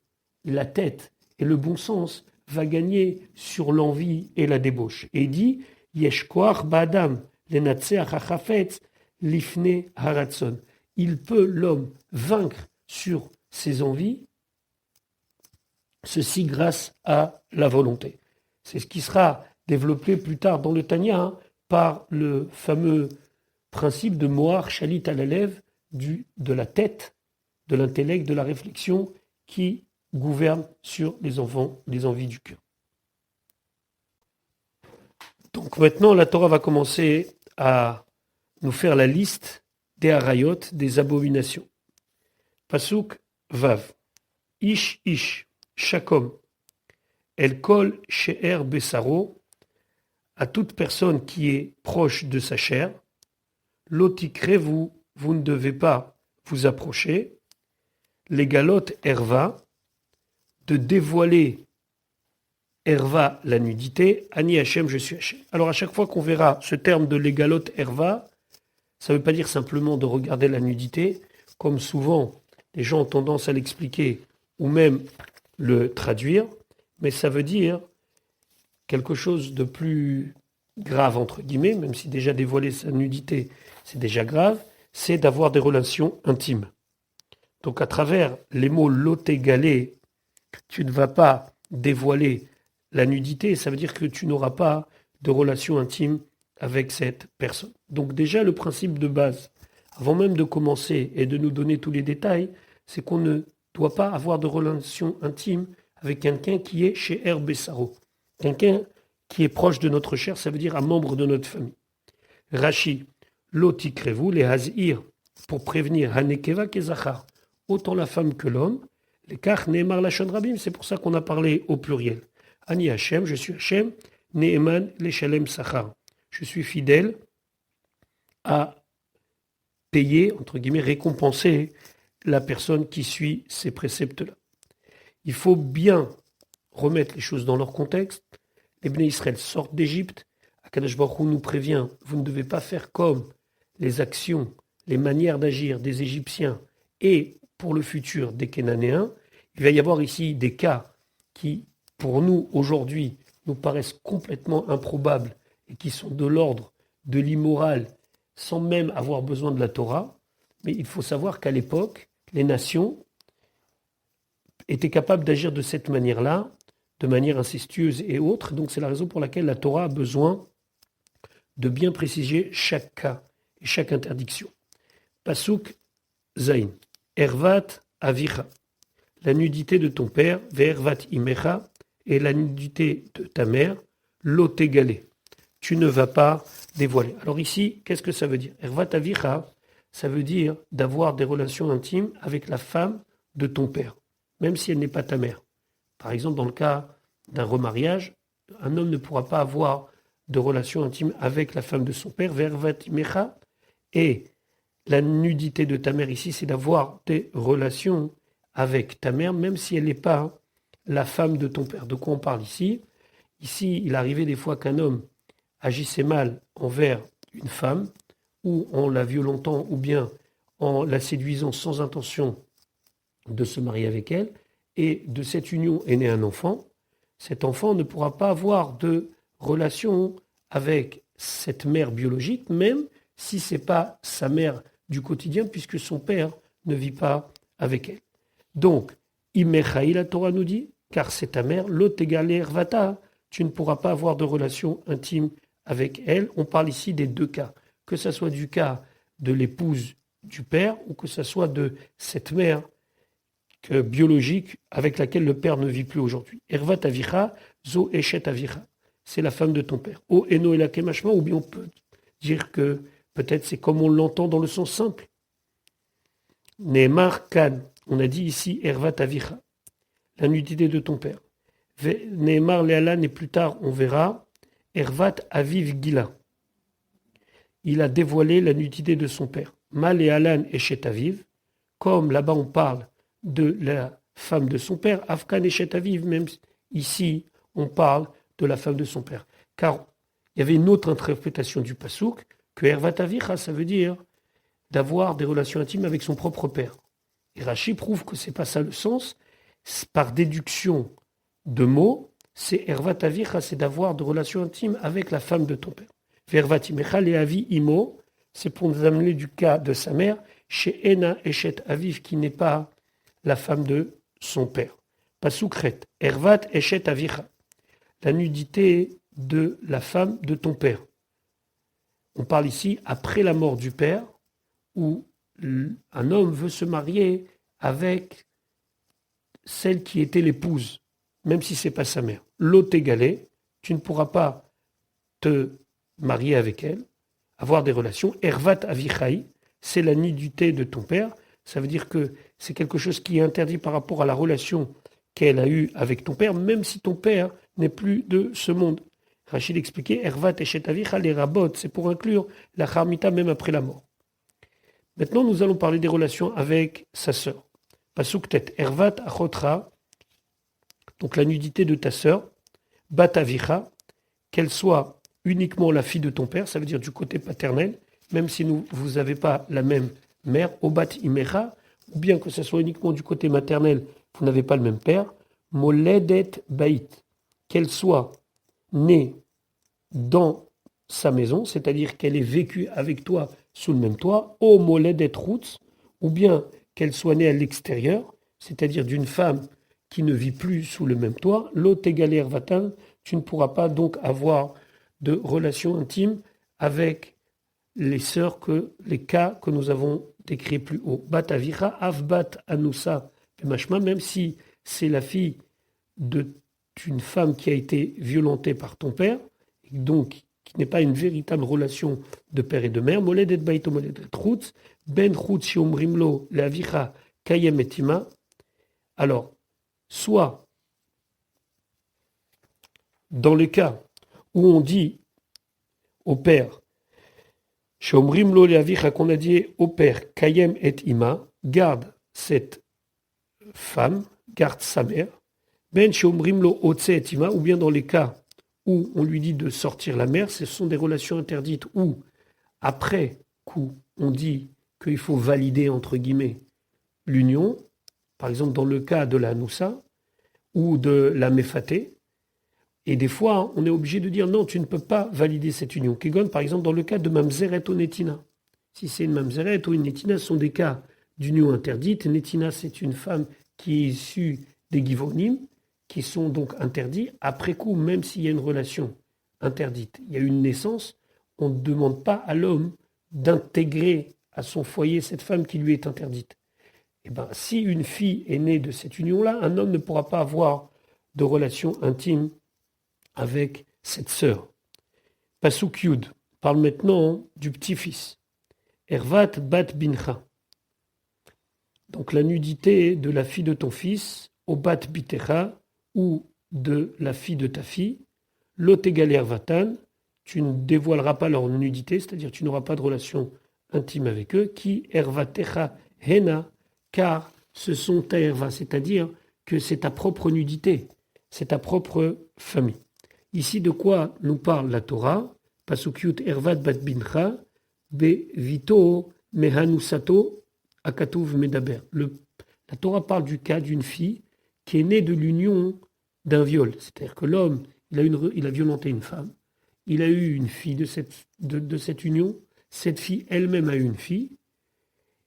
la tête et le bon sens va gagner sur l'envie et la débauche. Et il dit, Yesh koach ba'adam lenatseach hachafetz lifne haratson. Il peut, l'homme, vaincre sur ses envies, ceci grâce à la volonté. C'est ce qui sera développé plus tard dans le Tanya par le fameux principe de Mohar Shalit à l'élève, de la tête, de l'intellect, de la réflexion qui gouverne sur les envies du cœur. Donc maintenant, la Torah va commencer à nous faire la liste des harayot, des abominations. Pasuk Vav. Ish, chaque homme. El kol she'er besaro, à toute personne qui est proche de sa chair. Lotikre, vous ne devez pas vous approcher. Les galotes erva, de dévoiler erva, la nudité. Ani Hachem, je suis Hachem. Alors à chaque fois qu'on verra ce terme de l'égalote erva, ça ne veut pas dire simplement de regarder la nudité, comme souvent les gens ont tendance à l'expliquer ou même le traduire, mais ça veut dire quelque chose de plus grave, entre guillemets, même si déjà dévoiler sa nudité, c'est déjà grave, c'est d'avoir des relations intimes. Donc à travers les mots lotégalé, tu ne vas pas dévoiler la nudité, ça veut dire que tu n'auras pas de relation intime avec cette personne. Donc déjà le principe de base, avant même de commencer et de nous donner tous les détails, c'est qu'on ne doit pas avoir de relation intime avec quelqu'un qui est chez Bessaro. Quelqu'un qui est proche de notre chair, ça veut dire un membre de notre famille. Rashi, lotikrevu, les hazir, pour prévenir Hanekeva kezachar, autant la femme que l'homme. Les kach neemar lachon rabim, c'est pour ça qu'on a parlé au pluriel. Ani Hashem, je suis Hashem, neeman leshalem sachar. Je suis fidèle à payer, entre guillemets, récompenser la personne qui suit ces préceptes-là. Il faut bien remettre les choses dans leur contexte. Les Bnei Israël sortent d'Égypte. Akadosh Baruch Hu nous prévient, vous ne devez pas faire comme les actions, les manières d'agir des Égyptiens et pour le futur des Cananéens. Il va y avoir ici des cas qui, pour nous, aujourd'hui, nous paraissent complètement improbables et qui sont de l'ordre de l'immoral sans même avoir besoin de la Torah. Mais il faut savoir qu'à l'époque, les nations étaient capables d'agir de cette manière-là, de manière incestueuse et autre. Donc c'est la raison pour laquelle la Torah a besoin de bien préciser chaque cas et chaque interdiction. Pasuk Zain. Ervat avicha. La nudité de ton père, vervat imecha, et la nudité de ta mère, lotégalé. Tu ne vas pas dévoiler. Alors ici, qu'est-ce que ça veut dire? Ervat avicha, ça veut dire d'avoir des relations intimes avec la femme de ton père, même si elle n'est pas ta mère. Par exemple, dans le cas d'un remariage, un homme ne pourra pas avoir de relations intimes avec la femme de son père, vervat imecha, et la nudité de ta mère ici, c'est d'avoir des relations avec ta mère, même si elle n'est pas la femme de ton père. De quoi on parle ici? Ici, il arrivait des fois qu'un homme agissait mal envers une femme, ou en la violentant, ou bien en la séduisant sans intention de se marier avec elle, et de cette union est né un enfant, cet enfant ne pourra pas avoir de relation avec cette mère biologique, même si ce n'est pas sa mère du quotidien, puisque son père ne vit pas avec elle. Donc, Imechaï, la Torah nous dit, car c'est ta mère, l'ot égale ervata, tu ne pourras pas avoir de relation intime avec elle. On parle ici des deux cas, que ce soit du cas de l'épouse du père ou que ce soit de cette mère biologique avec laquelle le père ne vit plus aujourd'hui. Ervat avicha, zo eshet avicha. C'est la femme de ton père. O eno elakemashma, ou bien on peut dire que peut-être c'est comme on l'entend dans le sens simple. Neemar kan, on a dit ici ervat avicha, la nudité de ton père. Neemar lealan, et plus tard on verra ervat aviv gila. Il a dévoilé la nudité de son père. Ma lealan eshet aviv, comme là-bas on parle de la femme de son père, Afkan eshet aviv, même ici on parle de la femme de son père. Car il y avait une autre interprétation du pasouk, que ervat avicha, ça veut dire d'avoir des relations intimes avec son propre père. Et Rashi prouve que c'est pas ça le sens. Par déduction de mots, c'est ervat avicha, c'est d'avoir des relations intimes avec la femme de ton père. Vervat imecha leavi imo, c'est pour nous amener du cas de sa mère, chez Ena eshet aviv, qui n'est pas la femme de son père. Pasukret, ervat eshet avicha, la nudité de la femme de ton père. On parle ici après la mort du père, où un homme veut se marier avec celle qui était l'épouse, même si ce n'est pas sa mère. L'autre égalé, tu ne pourras pas te marier avec elle, avoir des relations. Ervat avichaï, c'est la nudité de ton père. Ça veut dire que c'est quelque chose qui est interdit par rapport à la relation qu'elle a eue avec ton père, même si ton père n'est plus de ce monde. Rachid expliquait, Ervat eshet avicha les rabot, c'est pour inclure la charmita même après la mort. Maintenant, nous allons parler des relations avec sa sœur. Pasuk tet, Ervat achotra, donc la nudité de ta sœur, bat avicha, qu'elle soit uniquement la fille de ton père, ça veut dire du côté paternel, même si vous n'avez pas la même mère, obat imecha, ou bien que ce soit uniquement du côté maternel, vous n'avez pas le même père, moledet bait, qu'elle soit née dans sa maison, c'est-à-dire qu'elle ait vécu avec toi sous le même toit, o moledet roots, ou bien qu'elle soit née à l'extérieur, c'est-à-dire d'une femme qui ne vit plus sous le même toit, l'ot égalé ervatan, tu ne pourras pas donc avoir de relations intimes avec les sœurs les cas que nous avons décrits plus haut. Bat avira, avbat anusa, machma, même si c'est la fille d'une femme qui a été violentée par ton père, et donc qui n'est pas une véritable relation de père et de mère, moledet baito moledet chutz, ben chutz shiomrimlo leavicha kayem etima. Alors, soit dans le cas où on dit au père, shiomrimlo leavicha, qu'on a dit au père kayem et ima, garde cette femme, garde sa mère, ben shiomrimlo otse et ima, ou bien dans les cas où on lui dit de sortir la mère, ce sont des relations interdites où, après coup, on dit qu'il faut valider, entre guillemets, l'union, par exemple dans le cas de la Noussa ou de la Méfaté, et des fois, on est obligé de dire non, tu ne peux pas valider cette union. Kegon, par exemple, dans le cas de Mamzeret ou Netina. Si c'est une Mamzeret ou une Netina, ce sont des cas d'union interdite. Netina, c'est une femme qui est issue des Givonim, qui sont donc interdits. Après coup, même s'il y a une relation interdite, il y a une naissance, on ne demande pas à l'homme d'intégrer à son foyer cette femme qui lui est interdite. Eh bien, si une fille est née de cette union-là, un homme ne pourra pas avoir de relation intime avec cette sœur. Pasuk Yud parle maintenant du petit-fils. Ervat bat bincha. Donc la nudité de la fille de ton fils, au bat bitecha, ou de la fille de ta fille, lot égal ervatan, tu ne dévoileras pas leur nudité, c'est-à-dire tu n'auras pas de relation intime avec eux, qui ervatecha hena, car ce sont ta erva, c'est-à-dire que c'est ta propre nudité, c'est ta propre famille. Ici, de quoi nous parle la Torah? Pasuk Yut ervat bat bincha, Bevito mehanusato akatuv medaber. La Torah parle du cas d'une fille qui est née de l'union d'un viol. C'est-à-dire que l'homme, il a violenté une femme. Il a eu une fille de cette union. Cette fille elle-même a eu une fille.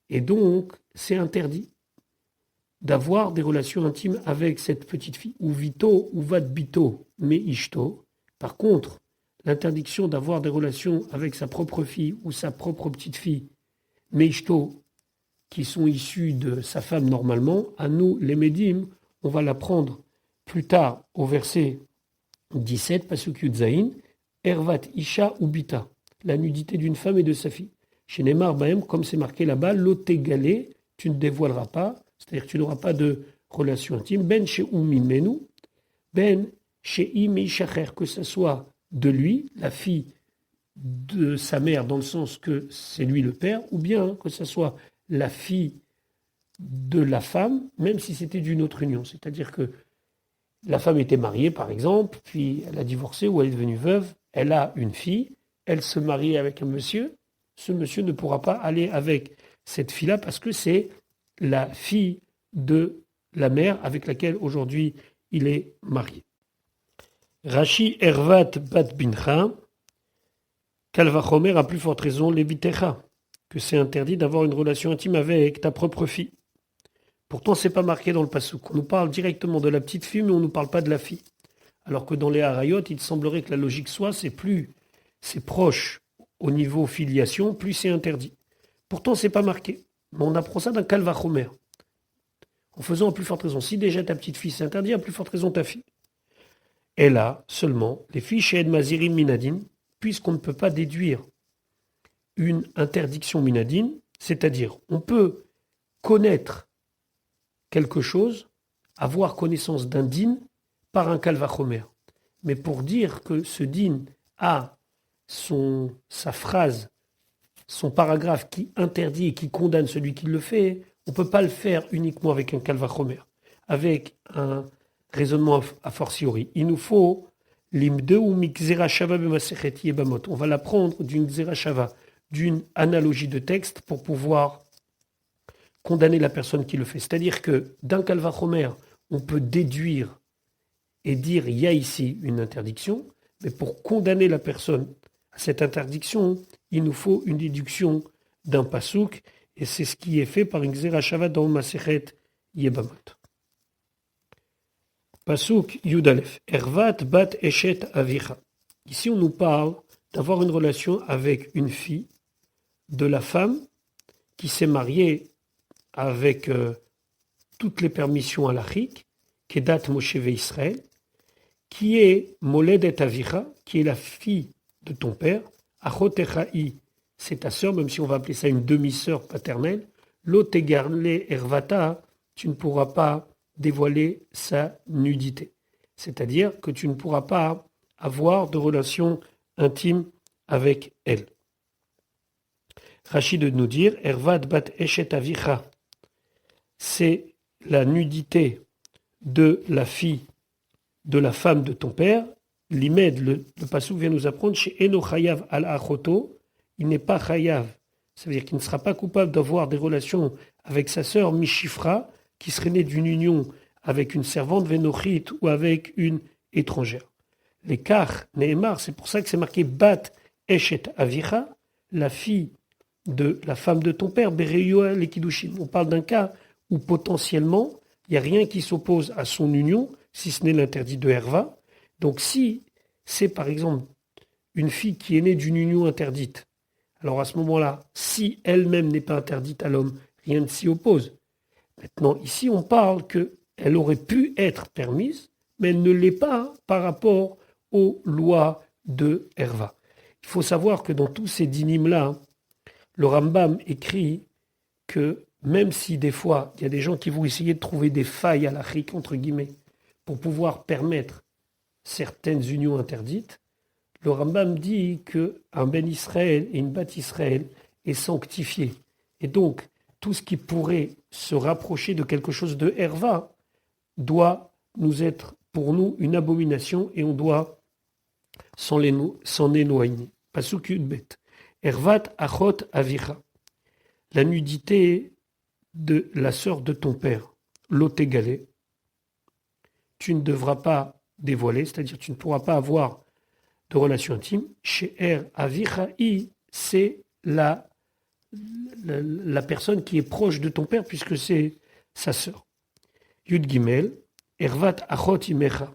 Et donc, c'est interdit d'avoir des relations intimes avec cette petite fille. Ou vito, ou vadbito, mais ishto. Par contre, l'interdiction d'avoir des relations avec sa propre fille ou sa propre petite fille, mais ishto, qui sont issus de sa femme normalement, à nous, les médim, on va l'apprendre plus tard au verset 17, Pasuk Yudzaïn, Ervat Isha ou Bita, la nudité d'une femme et de sa fille. Chez Neymar Bahem, comme c'est marqué là-bas, l'otégalé, tu ne dévoileras pas, c'est-à-dire que tu n'auras pas de relation intime, ben chez Menu, ben chez Imishacher, que ce soit de lui, la fille de sa mère, dans le sens que c'est lui le père, ou bien que ce soit la fille de la femme, même si c'était d'une autre union. C'est-à-dire que la femme était mariée, par exemple, puis elle a divorcé ou elle est devenue veuve, elle a une fille, elle se marie avec un monsieur, ce monsieur ne pourra pas aller avec cette fille-là parce que c'est la fille de la mère avec laquelle aujourd'hui il est marié. Rashi Ervat Bat Bincha, Kalvachomer a plus forte raison, Levitecha, que c'est interdit d'avoir une relation intime avec ta propre fille. Pourtant, c'est pas marqué dans le passouk. On nous parle directement de la petite fille, mais on ne nous parle pas de la fille. Alors que dans les harayot, il semblerait que la logique soit, c'est plus c'est proche au niveau filiation, plus c'est interdit. Pourtant, c'est pas marqué. Mais on apprend ça d'un kalvachomer. En faisant à plus forte raison. Si déjà ta petite fille c'est interdit, à plus forte raison ta fille. Et là, seulement, les filles chez Ed Mazirim Minadin, puisqu'on ne peut pas déduire une interdiction minadine, c'est-à-dire on peut connaître quelque chose, avoir connaissance d'un din par un kalvachomer. Mais pour dire que ce din a sa phrase, son paragraphe qui interdit et qui condamne celui qui le fait, on ne peut pas le faire uniquement avec un kalvachomer, avec un raisonnement a fortiori. Il nous faut l'imde ou mikzera shava b'masechet yebamot. On va l'apprendre d'une xera shava, d'une analogie de texte pour pouvoir condamner la personne qui le fait. C'est-à-dire que d'un kalvachomer, on peut déduire et dire il y a ici une interdiction, mais pour condamner la personne à cette interdiction, il nous faut une déduction d'un pasouk, et c'est ce qui est fait par une xera shava dans Masechet Yebamot. Pasouk Yudalef, Ervat bat eshet avicha. Ici, on nous parle d'avoir une relation avec une fille de la femme qui s'est mariée avec toutes les permissions halachiques, Kedat Moshe Israël, qui est Moledet Avicha, qui est la fille de ton père, Achotechaï, c'est ta sœur, même si on va appeler ça une demi-sœur paternelle, Lotegarle Ervata, tu ne pourras pas dévoiler sa nudité. C'est-à-dire que tu ne pourras pas avoir de relation intime avec elle. Rachid de nous dire, Ervat bat eshet avicha, c'est la nudité de la fille, de la femme de ton père. L'imed, le passouk vient nous apprendre, chez Eno chayav al achoto, il n'est pas chayav. Ça veut dire qu'il ne sera pas coupable d'avoir des relations avec sa sœur Mishifra, qui serait née d'une union avec une servante vénochit ou avec une étrangère. Les kach, Nehemar, c'est pour ça que c'est marqué bat eshet avicha, la fille de la femme de ton père, Bereyoa Lekidushim. On parle d'un cas où potentiellement, il n'y a rien qui s'oppose à son union, si ce n'est l'interdit de Herva. Donc si c'est par exemple une fille qui est née d'une union interdite, alors à ce moment-là, si elle-même n'est pas interdite à l'homme, rien ne s'y oppose. Maintenant, ici, on parle qu'elle aurait pu être permise, mais elle ne l'est pas par rapport aux lois de Herva. Il faut savoir que dans tous ces dynimes-là, le Rambam écrit que même si des fois, il y a des gens qui vont essayer de trouver des failles à la chic, entre guillemets, pour pouvoir permettre certaines unions interdites, le Rambam dit qu'un Ben Israël et une Bat Israël est sanctifié. Et donc, tout ce qui pourrait se rapprocher de quelque chose de Herva doit nous être pour nous une abomination et on doit s'en éloigner. Pasuk Yudbet. Ervat achot avicha. La nudité de la sœur de ton père, l'ot égalé, tu ne devras pas dévoiler, c'est-à-dire tu ne pourras pas avoir de relation intime. Chez Er avichaï, c'est la personne qui est proche de ton père puisque c'est sa sœur. Yud Gimel, Ervat achot imecha.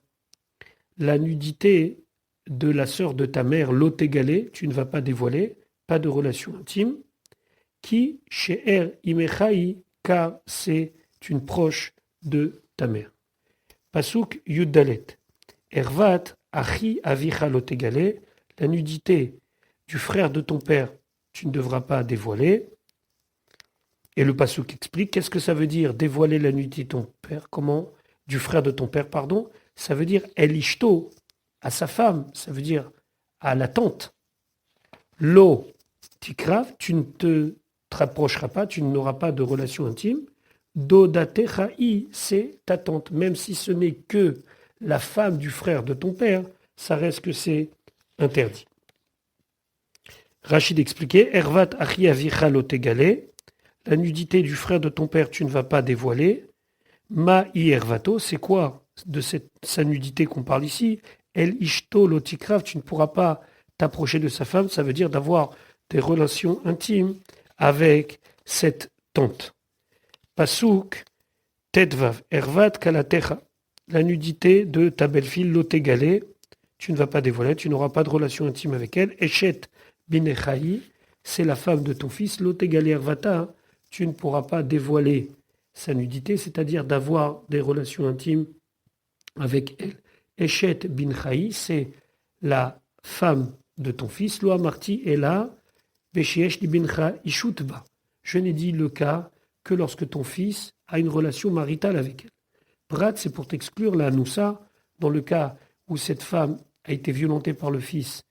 La nudité de la sœur de ta mère, l'ot égalé, tu ne vas pas dévoiler, pas de relation intime. Qui chez Er imechaï, car c'est une proche de ta mère. Pasuk Yud Dalet. Ervat achi avicha lot égalé. La nudité du frère de ton père, tu ne devras pas dévoiler. Et le pasuk explique qu'est-ce que ça veut dire dévoiler la nudité de ton père, comment du frère de ton père, pardon. Ça veut dire el ishto à sa femme, ça veut dire à la tante. Lo tikrav, tu ne te rapprocheras pas, tu n'auras pas de relation intime. Dodatechaï, c'est ta tante, même si ce n'est que la femme du frère de ton père, ça reste que c'est interdit. Rachid expliquait, Ervat achi avicha lot égalé, la nudité du frère de ton père, tu ne vas pas dévoiler. Ma i ervato, c'est quoi de sa nudité qu'on parle ici? El ishto lotikrav, tu ne pourras pas t'approcher de sa femme, ça veut dire d'avoir des relations intimes avec cette tante. Pasuk, tetvav, ervat kalatecha, la nudité de ta belle-fille lot égalé, tu ne vas pas dévoiler, tu n'auras pas de relation intime avec elle. Eshet binechaï, c'est la femme de ton fils, lot égalé ervata, tu ne pourras pas dévoiler sa nudité, c'est-à-dire d'avoir des relations intimes avec elle. Eshet binchaï, c'est la femme de ton fils, lo amarti est là, besheesh li bincha ishutba. Je n'ai dit le cas que lorsque ton fils a une relation maritale avec elle. Prat, c'est pour t'exclure la noussa, dans le cas où cette femme a été violentée par le fils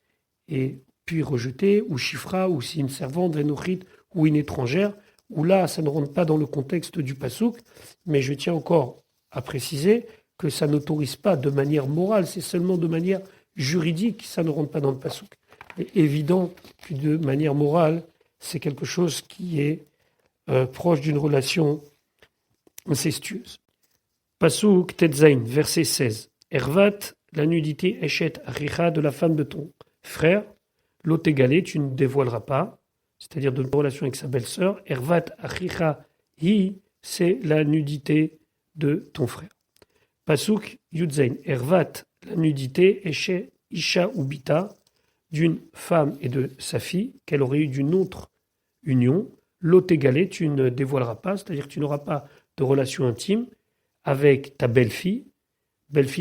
et puis rejetée, ou chifra, ou si une servante, vénochite, ou une étrangère, où là, ça ne rentre pas dans le contexte du pasouk, mais je tiens encore à préciser que ça n'autorise pas de manière morale, c'est seulement de manière juridique, ça ne rentre pas dans le pasouk. Il est évident que de manière morale, c'est quelque chose qui est proche d'une relation incestueuse. Pasuk Tetzain, verset 16. Ervat, la nudité Eshet Achicha de la femme de ton frère, l'ot égalé, tu ne dévoileras pas, c'est-à-dire de relation avec sa belle-sœur. Ervat Achicha Hi, c'est la nudité de ton frère. Pasuk Yudzain, Ervat, la nudité Eshet Isha Ubita, d'une femme et de sa fille, qu'elle aurait eu d'une autre union. L'ot égalé, tu ne dévoileras pas, c'est-à-dire que tu n'auras pas de relation intime avec ta belle-fille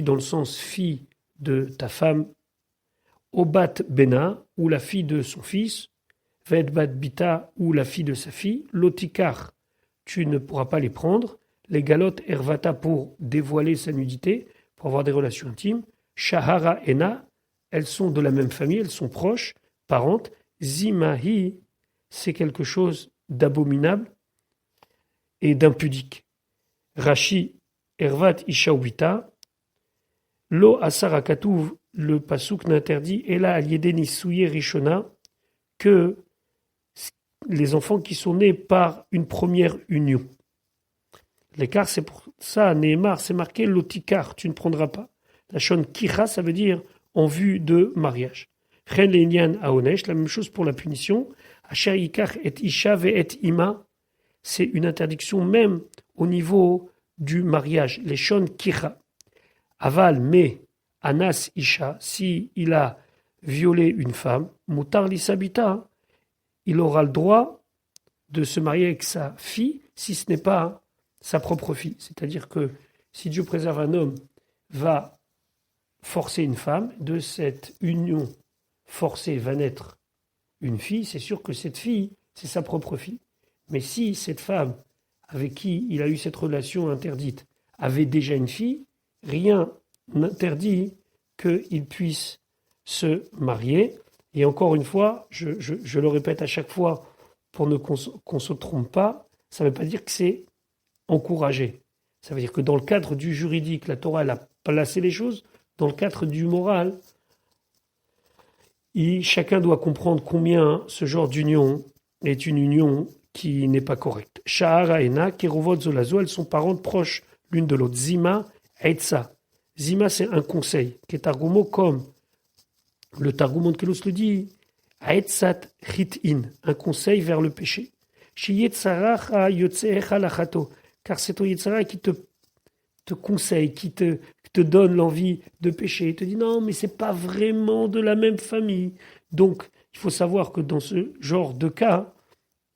dans le sens fille de ta femme, Obat Bena, ou la fille de son fils, Vedbat Bita, ou la fille de sa fille, Lotikar, tu ne pourras pas les prendre, les galotes Ervata pour dévoiler sa nudité, pour avoir des relations intimes, Shahara Ena, elles sont de la même famille, elles sont proches, parentes, Zimahi, c'est quelque chose d'abominable et d'impudique. Rashi Ervat Ishaubita, Lo Asara Katouv, le pasouk n'interdit, et là, Aliedeni Souye Rishona, que les enfants qui sont nés par une première union. L'écart, c'est pour ça, Nehemar, c'est marqué Lotikar, tu ne prendras pas. La shon Kicha, ça veut dire en vue de mariage. Chen Leinian Aonesh, la même chose pour la punition. Asher Yikach et Isha ve et Ima, c'est une interdiction même au niveau du mariage. Les shon Kicha. Aval, mais Anas Isha, si il a violé une femme, Mutar Lisabita, il aura le droit de se marier avec sa fille si ce n'est pas sa propre fille. C'est-à-dire que si Dieu préserve un homme, va forcer une femme, de cette union forcée va naître une fille, c'est sûr que cette fille, c'est sa propre fille. Mais si cette femme avec qui il a eu cette relation interdite avait déjà une fille, rien n'interdit qu'il puisse se marier. Et encore une fois, je le répète à chaque fois pour qu'on ne se trompe pas, ça ne veut pas dire que c'est encouragé. Ça veut dire que dans le cadre du juridique, la Torah elle a placé les choses. Dans le cadre du moral, chacun doit comprendre combien ce genre d'union est une union qui n'est pas correcte. Sha'ara Ena, Kerovot Zolazo, elles sont parentes proches l'une de l'autre. Zima, Eitza. Zima, c'est un conseil. Ketargumo, comme le Targum Onkelos le dit, Aitzat Chitin, un conseil vers le péché. Shiyetzaracha Yotseecha Lachato, car c'est ton Yetzara qui te conseille, qui te donne l'envie de pécher. Il te dit non, mais c'est pas vraiment de la même famille. Donc, il faut savoir que dans ce genre de cas,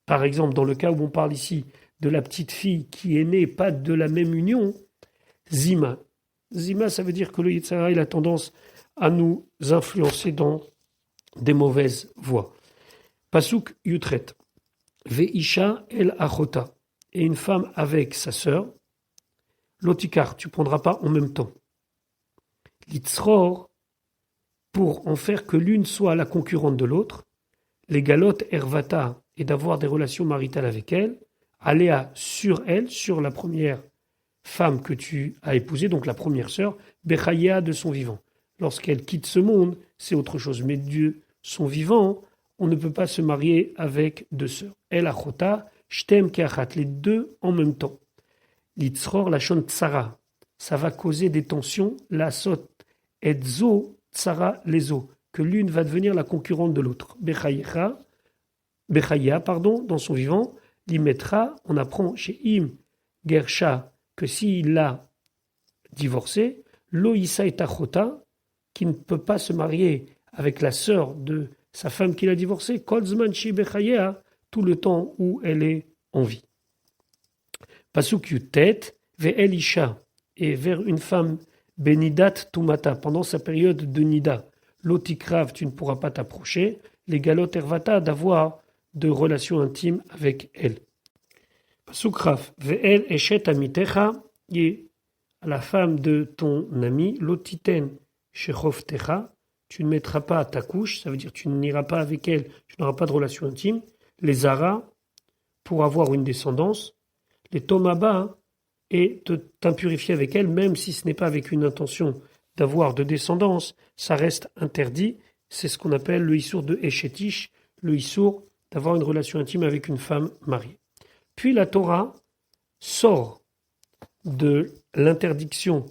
par exemple, dans le cas où on parle ici de la petite fille qui est née pas de la même union, Zima. Zima, ça veut dire que le Yetzara, il a tendance à nous influencer dans des mauvaises voies. Pasuk Yutret. Veisha el achota. Et une femme avec sa sœur. Lotikar, tu ne prendras pas en même temps. Litzror, pour en faire que l'une soit la concurrente de l'autre. Les galotes ervata, et d'avoir des relations maritales avec elle. Aléa sur elle, sur la première femme que tu as épousée, donc la première sœur. Bechaya de son vivant. Lorsqu'elle quitte ce monde, c'est autre chose. Mais Dieu, son vivant, on ne peut pas se marier avec deux sœurs. El achota, shtem keachat, les deux en même temps. Litzror, la shon tsara, ça va causer des tensions. La sot et zo, tsara, les os, que l'une va devenir la concurrente de l'autre. Bechaya, dans son vivant, l'imetra, on apprend chez Im Gersha que s'il l'a divorcé, Loïsa et achota, qui ne peut pas se marier avec la sœur de sa femme qu'il a divorcée, Kolzman Shibechaya, tout le temps où elle est en vie. Pasuk Yutet, Ve'el Isha, et vers une femme Benidat Tumata, pendant sa période de Nida, Lotikrav, tu ne pourras pas t'approcher, les galot ervata, d'avoir de relations intimes avec elle. Pasuk Raf, Ve'el Eshet Amitecha, et à la femme de ton ami, Lotiten Shechovtecha, tu ne mettras pas à ta couche, ça veut dire tu n'iras pas avec elle, tu n'auras pas de relation intime. Les Zara, pour avoir une descendance. Les Tomaba, et t'impurifier avec elle, même si ce n'est pas avec une intention d'avoir de descendance, ça reste interdit. C'est ce qu'on appelle le Issour de Eshetish, le Issour d'avoir une relation intime avec une femme mariée. Puis la Torah sort de l'interdiction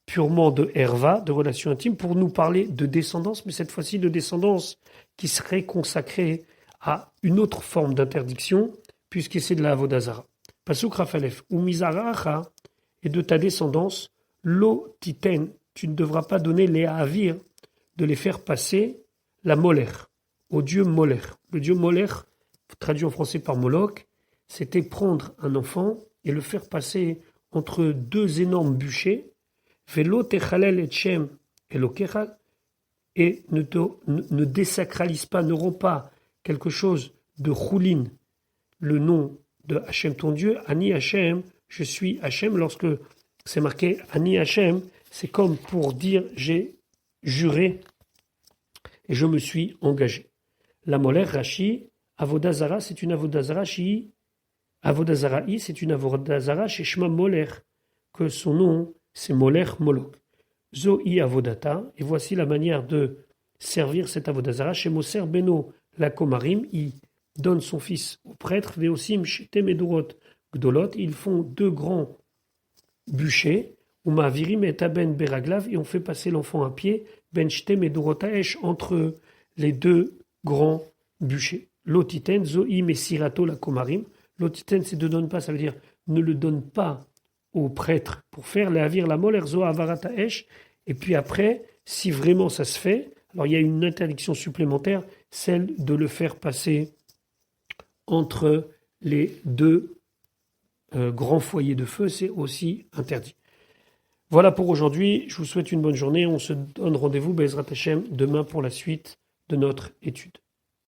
purement de herva, de relation intime, pour nous parler de descendance, mais cette fois-ci de descendance qui serait consacrée à une autre forme d'interdiction, puisque c'est de la avodazara. Pasuk Rafalef, ou mizaracha, et de ta descendance, lo titen, tu ne devras pas donner les avir, de les faire passer la moler, au dieu moler. Le dieu moler, traduit en français par Moloch, c'était prendre un enfant et le faire passer entre deux énormes bûchers, Velo techalel et shem elokecha, et ne désacralise pas, ne rend pas quelque chose de choulin, le nom de Hachem ton Dieu, Ani Hachem, je suis Hachem, lorsque c'est marqué Ani Hachem, c'est comme pour dire j'ai juré et je me suis engagé. La moler Rashi, Avodazara, c'est une Avodazara Shi, Avodazaraï, c'est une Avodazara chez Shema Moler, que son nom c'est Moler Moloch. Zoï Avodata, et voici la manière de servir cette Avodazara chez Moser Beno, la Komarim, il donne son fils au prêtre, Veosim Shetem Edurot Gdolot, ils font deux grands bûchers, Uma Virim et Aben Beraglav, et on fait passer l'enfant à pied, Ben Shetem Edurot Aesh, entre les deux grands bûchers. Lotiten, Zoï Mesirato la Komarim, Lotiten c'est ne donne pas, ça veut dire ne le donne pas au prêtre pour faire la avir la moler Zo Avarata Esh, et puis après, si vraiment ça se fait, alors il y a une interdiction supplémentaire, celle de le faire passer entre les deux grands foyers de feu, c'est aussi interdit. Voilà pour aujourd'hui, je vous souhaite une bonne journée, on se donne rendez-vous Be'ezrat Hashem demain pour la suite de notre étude.